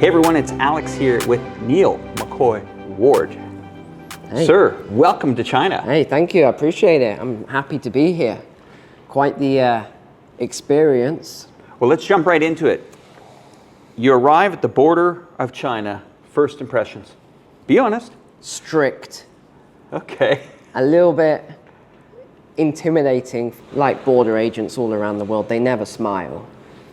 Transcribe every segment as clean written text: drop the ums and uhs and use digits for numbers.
Hey everyone, it's Alex here with Neil McCoy Ward. Hey. Sir, welcome to China. Hey, thank you. I appreciate it. I'm happy to be here. Quite the experience. Well, let's jump right into it. You arrive at the border of China. First impressions. Be honest. Strict. Okay. A little bit intimidating, like border agents all around the world. They never smile.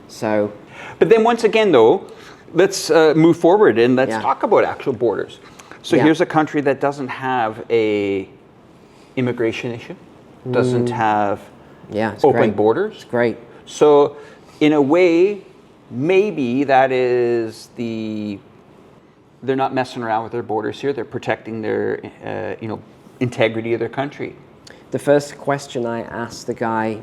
So. But then once again, though, let's move forward and let's talk about actual borders. So here's a country that doesn't have a immigration issue, doesn't have open borders. It's great. So in a way, maybe that is they're not messing around with their borders here. They're protecting their integrity of their country. The first question I asked the guy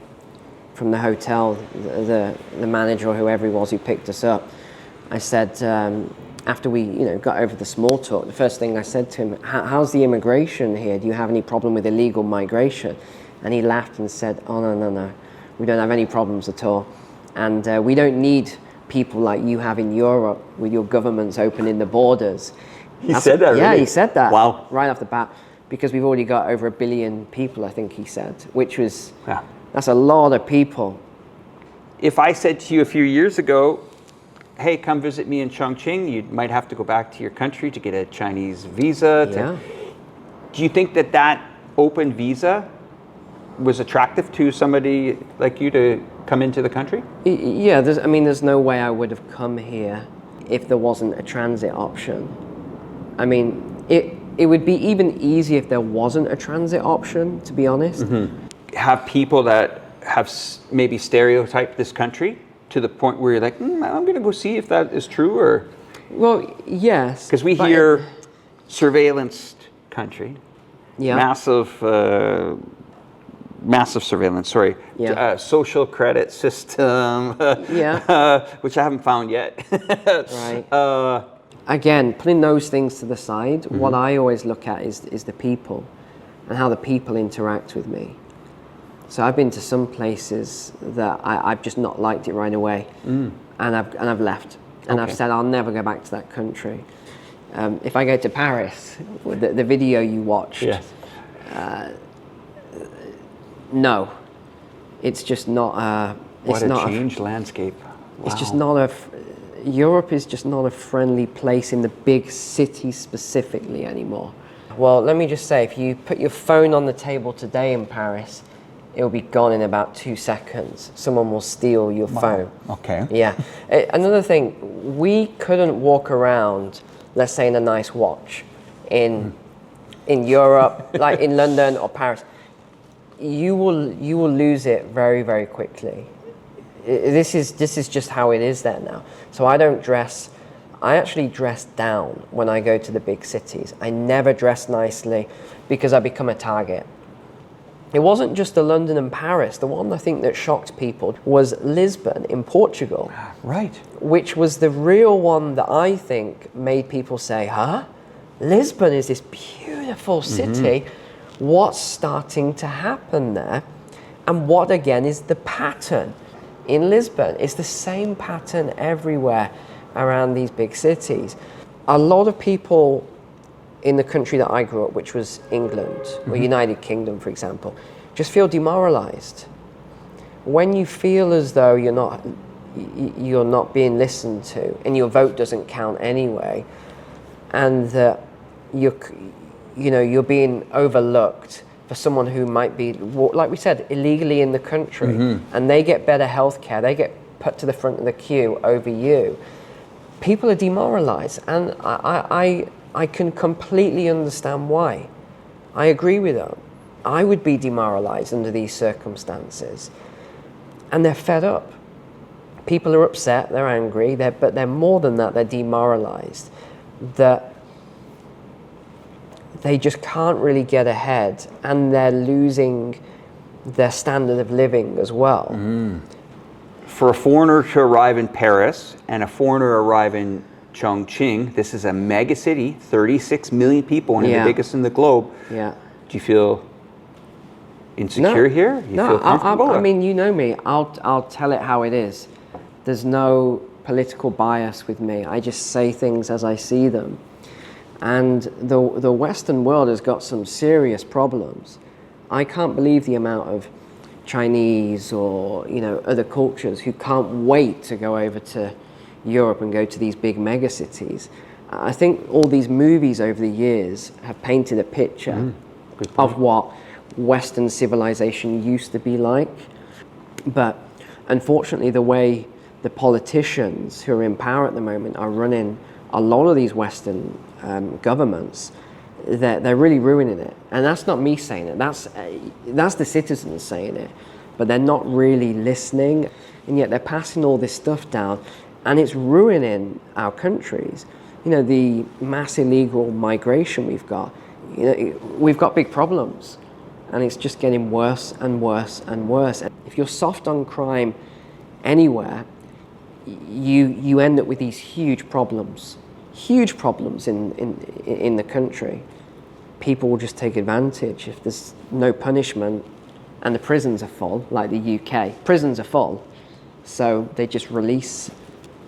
from the hotel, the manager or whoever he was who picked us up, I said, after we got over the small talk, the first thing I said to him, how's the immigration here? Do you have any problem with illegal migration? And he laughed and said, oh, no, we don't have any problems at all. And we don't need people like you have in Europe with your governments opening the borders. He said that, really? Yeah, he said that. Wow. Right off the bat, because we've already got over 1 billion people, I think he said, which was, that's a lot of people. If I said to you a few years ago, hey, come visit me in Chongqing, you might have to go back to your country to get a Chinese visa. Do you think that open visa was attractive to somebody like you to come into the country? Yeah, there's no way I would have come here if there wasn't a transit option. I mean, it would be even easier if there wasn't a transit option, to be honest. Mm-hmm. Have people that have maybe stereotyped this country to the point where you're like, I'm going to go see if that is true, or? Well, yes. Because we hear surveillance country, massive surveillance, social credit system, which I haven't found yet. Right. Again, putting those things to the side, what I always look at is the people and how the people interact with me. So I've been to some places that I've just not liked it right away, and I've left, and I've said I'll never go back to that country. If I go to Paris, the video you watched, no, it's just not. What a changed landscape! Wow. It's just not Europe is just not a friendly place in the big cities specifically anymore. Well, let me just say, if you put your phone on the table today in Paris, it'll be gone in about 2 seconds. Someone will steal your phone. Okay. Yeah. Another thing, we couldn't walk around, let's say in a nice watch, in Europe, like in London or Paris. You will lose it very, very quickly. This is just how it is there now. So I actually dress down when I go to the big cities. I never dress nicely because I become a target. It wasn't just the London and Paris. The one I think that shocked people was Lisbon in Portugal. Right. Which was the real one that I think made people say, Lisbon is this beautiful city. What's starting to happen there? And what again is the pattern in Lisbon? It's the same pattern everywhere around these big cities. A lot of people in the country that I grew up, which was England, or United Kingdom, for example, just feel demoralized. When you feel as though you're not being listened to, and your vote doesn't count anyway, and that you're being overlooked for someone who might be, like we said, illegally in the country, and they get better health care, they get put to the front of the queue over you, people are demoralized, and I can completely understand why. I agree with them. I would be demoralized under these circumstances. And they're fed up. People are upset, they're angry, but they're more than that, they're demoralized. That they just can't really get ahead, and they're losing their standard of living as well. For a foreigner to arrive in Paris and a foreigner arrive in Chongqing, this is a mega city, 36 million people, one of the biggest in the globe. Yeah. Do you feel insecure here? You feel comfortable? I mean, you know me. I'll tell it how it is. There's no political bias with me. I just say things as I see them. And the Western world has got some serious problems. I can't believe the amount of Chinese or other cultures who can't wait to go over to Europe and go to these big mega cities. I think all these movies over the years have painted a picture of what Western civilization used to be like. But unfortunately, the way the politicians who are in power at the moment are running a lot of these Western governments, they're really ruining it. And that's not me saying it, that's the citizens saying it. But they're not really listening, and yet they're passing all this stuff down, and it's ruining our countries. The mass illegal migration we've got, we've got big problems, and it's just getting worse and worse and worse. If you're soft on crime anywhere, you end up with these huge problems in the country. People will just take advantage if there's no punishment, and the prisons are full, like the UK. Prisons are full, so they just release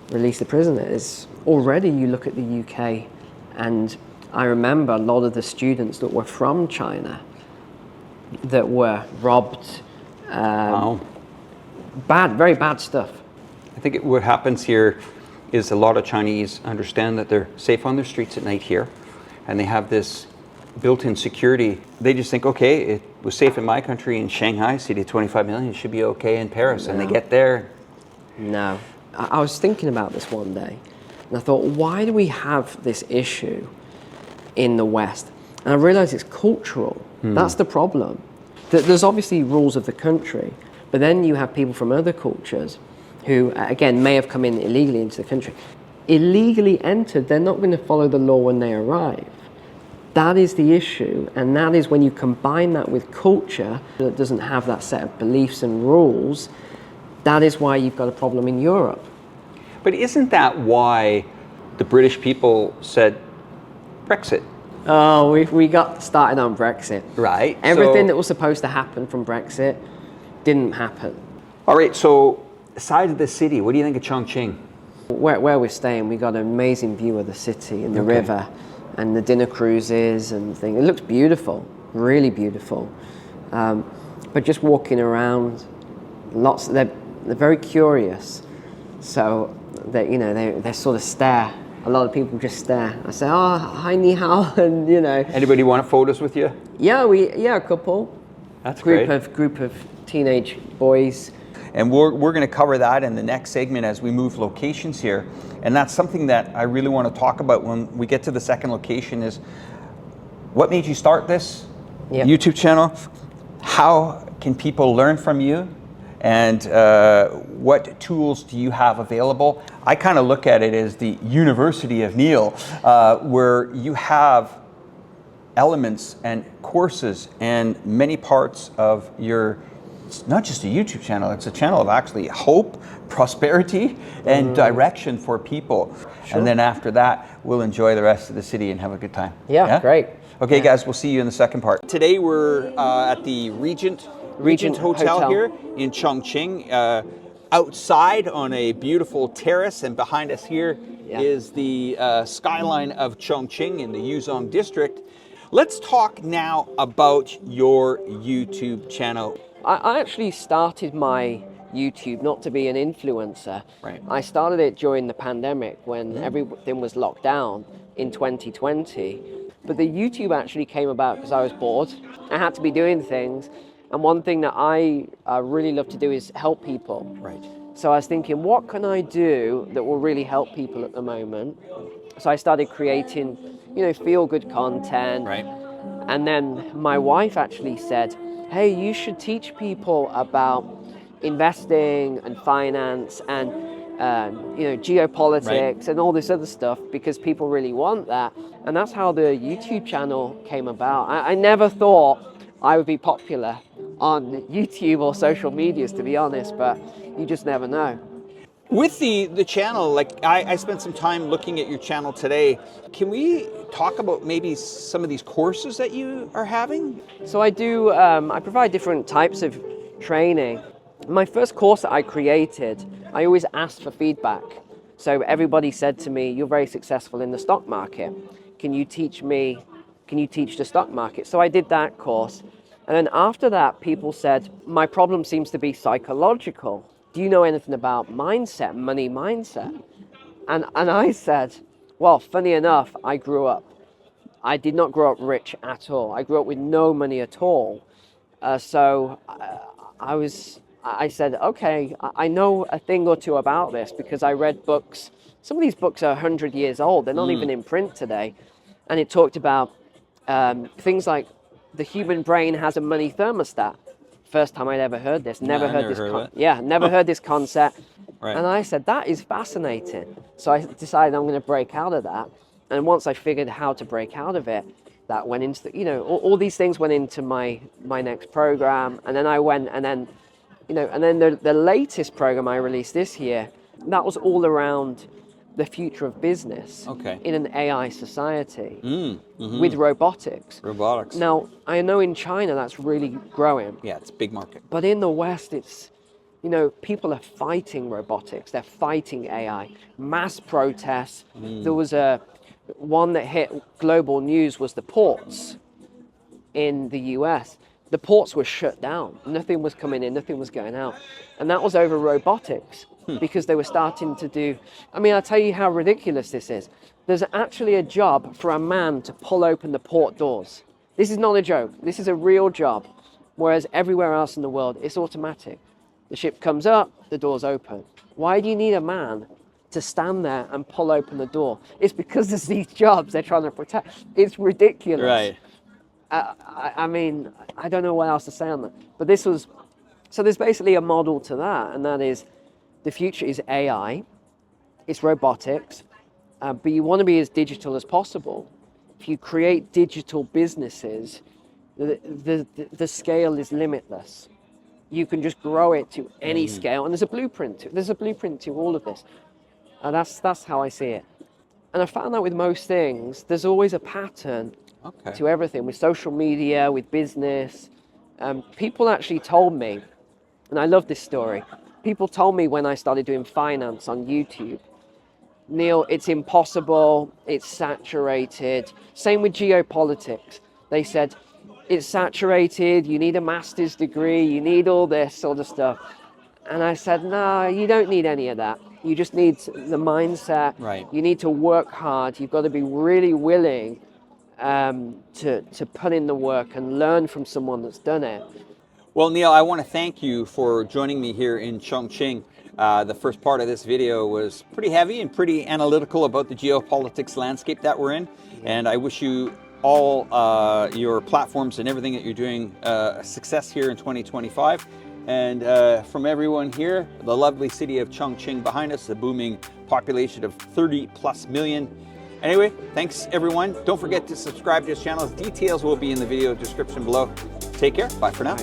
the prisoners. Already you look at the UK, and I remember a lot of the students that were from China that were robbed. Wow. Very bad stuff. I think what happens here is a lot of Chinese understand that they're safe on their streets at night here, and they have this built-in security. They just think, okay, it was safe in my country in Shanghai, city of 25 million, it should be okay in Paris. And they get there. No. I was thinking about this one day, and I thought, why do we have this issue in the West? And I realized it's cultural. That's the problem. There's obviously rules of the country, but then you have people from other cultures who, again, may have come in illegally into the country. Illegally entered, they're not going to follow the law when they arrive. That is the issue, and that is when you combine that with culture that doesn't have that set of beliefs and rules, that is why you've got a problem in Europe. But isn't that why the British people said Brexit? Oh, we got started on Brexit. Right. Everything that was supposed to happen from Brexit didn't happen. All right, so size of the city, what do you think of Chongqing? Where we're staying, we got an amazing view of the city and the river and the dinner cruises and things. It looks beautiful, really beautiful. But just walking around, they're very curious. So they sort of stare. A lot of people just stare. I say, oh, hi, ni hao, and Anybody want photos with you? Yeah, a couple. That's great. Group of teenage boys. And we're going to cover that in the next segment as we move locations here. And that's something that I really want to talk about when we get to the second location is what made you start this YouTube channel? How can people learn from you? And what tools do you have available? I kind of look at it as the University of Neil, where you have elements and courses and many parts of your, it's not just a YouTube channel, it's a channel of actually hope, prosperity, and direction for people. Sure. And then after that, we'll enjoy the rest of the city and have a good time. Yeah? Great. Okay, guys, we'll see you in the second part. Today we're at the Regent Hotel here in Chongqing, outside on a beautiful terrace, and behind us here is the skyline of Chongqing in the Yuzhong district. Let's talk now about your YouTube channel. I actually started my YouTube not to be an influencer. Right. I started it during the pandemic when everything was locked down in 2020. But the YouTube actually came about because I was bored. I had to be doing things. And one thing that I really love to do is help people. Right. So I was thinking, what can I do that will really help people at the moment? So I started creating, feel-good content. Right. And then my wife actually said, hey, you should teach people about investing and finance and geopolitics and all this other stuff, because people really want that. And that's how the YouTube channel came about. I never thought I would be popular on YouTube or social medias, to be honest, but you just never know. With the channel, like I spent some time looking at your channel today. Can we talk about maybe some of these courses that you are having? So I do, I provide different types of training. My first course that I created, I always asked for feedback. So everybody said to me, you're very successful in the stock market. Can you teach the stock market? So I did that course. And then after that, people said, my problem seems to be psychological. Do you know anything about mindset, money mindset? And I said, well, funny enough, I did not grow up rich at all. I grew up with no money at all. So I said, okay, I know a thing or two about this because I read books. Some of these books are 100 years old. They're not even in print today. And it talked about things like the human brain has a money thermostat. First time I'd ever heard this. Never heard this concept. Right. And I said, that is fascinating. So I decided I'm going to break out of that. And once I figured how to break out of it, that went into all these things went into my next program. And then I went and then the latest program I released this year, that was all around the future of business in an AI society with robotics. Robotics. Now, I know in China that's really growing. Yeah, it's a big market. But in the West, it's, people are fighting robotics. They're fighting AI. Mass protests. There was one that hit global news was the ports in the US. The ports were shut down. Nothing was coming in, nothing was going out. And that was over robotics because they were starting to do, I'll tell you how ridiculous this is. There's actually a job for a man to pull open the port doors. This is not a joke. This is a real job. Whereas everywhere else in the world, it's automatic. The ship comes up, the door's open. Why do you need a man to stand there and pull open the door? It's because there's these jobs they're trying to protect. It's ridiculous. Right. I don't know what else to say on that. But so there's basically a model to that, and that is the future is AI, it's robotics, but you want to be as digital as possible. If you create digital businesses, the scale is limitless. You can just grow it to any scale, and there's a blueprint. There's a blueprint to all of this, and that's how I see it. And I found that with most things, there's always a pattern to everything. With social media, with business, people actually told me, and I love this story. People told me when I started doing finance on YouTube, Neil, it's impossible. It's saturated. Same with geopolitics. They said, it's saturated, you need a master's degree, you need all this sort of stuff. And I said, no, you don't need any of that. You just need the mindset. Right. You need to work hard. You've got to be really willing to put in the work and learn from someone that's done it. Well, Neil, I want to thank you for joining me here in Chongqing. The first part of this video was pretty heavy and pretty analytical about the geopolitics landscape that we're in. And I wish you all your platforms and everything that you're doing success here in 2025. And from everyone here, the lovely city of Chongqing behind us, the booming population of 30+ million. Anyway, thanks everyone. Don't forget to subscribe to this channel. Details will be in the video description below. Take care. Bye for now.